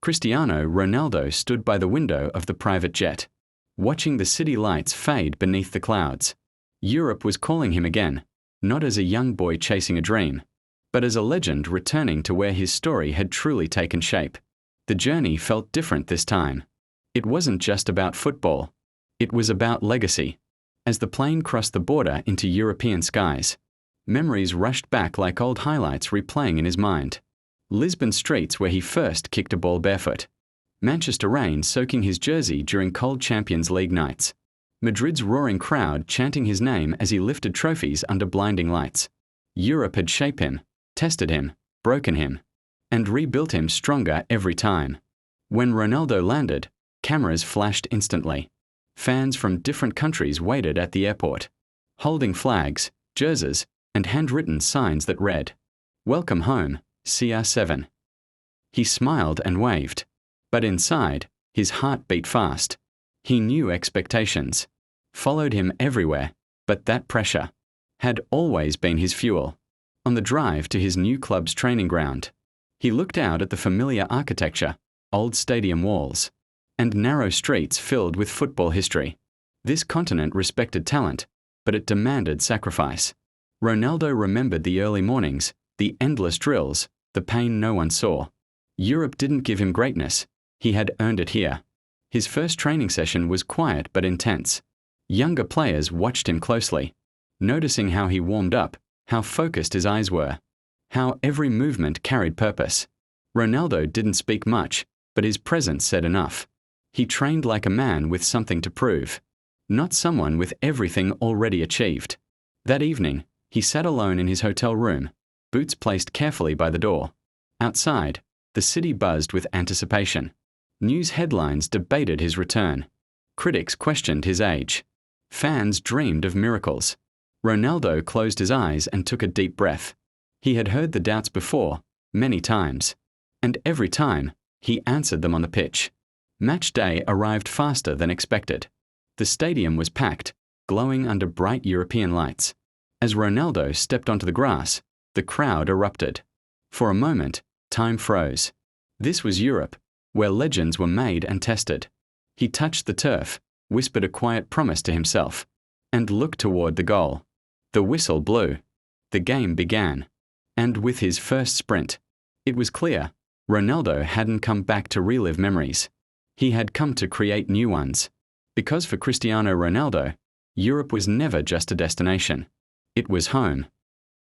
Cristiano Ronaldo stood by the window of the private jet, watching the city lights fade beneath the clouds. Europe was calling him again, not as a young boy chasing a dream, but as a legend returning to where his story had truly taken shape. The journey felt different this time. It wasn't just about football. It was about legacy. As the plane crossed the border into European skies, memories rushed back like old highlights replaying in his mind. Lisbon streets where he first kicked a ball barefoot. Manchester rain soaking his jersey during cold Champions League nights. Madrid's roaring crowd chanting his name as he lifted trophies under blinding lights. Europe had shaped him, tested him, broken him, and rebuilt him stronger every time. When Ronaldo landed, cameras flashed instantly. Fans from different countries waited at the airport, holding flags, jerseys, and handwritten signs that read, "Welcome home, CR7. He smiled and waved, but inside, his heart beat fast. He knew expectations, followed him everywhere, but that pressure had always been his fuel. On the drive to his new club's training ground, he looked out at the familiar architecture, old stadium walls, and narrow streets filled with football history. This continent respected talent, but it demanded sacrifice. Ronaldo remembered the early mornings, the endless drills, the pain no one saw. Europe didn't give him greatness. He had earned it here. His first training session was quiet but intense. Younger players watched him closely, noticing how he warmed up, how focused his eyes were, how every movement carried purpose. Ronaldo didn't speak much, but his presence said enough. He trained like a man with something to prove, not someone with everything already achieved. That evening, he sat alone in his hotel room, boots placed carefully by the door. Outside, the city buzzed with anticipation. News headlines debated his return. Critics questioned his age. Fans dreamed of miracles. Ronaldo closed his eyes and took a deep breath. He had heard the doubts before, many times. And every time, he answered them on the pitch. Match day arrived faster than expected. The stadium was packed, glowing under bright European lights. As Ronaldo stepped onto the grass, the crowd erupted. For a moment, time froze. This was Europe, where legends were made and tested. He touched the turf, whispered a quiet promise to himself, and looked toward the goal. The whistle blew. The game began. And with his first sprint, it was clear Ronaldo hadn't come back to relive memories. He had come to create new ones. Because for Cristiano Ronaldo, Europe was never just a destination. It was home.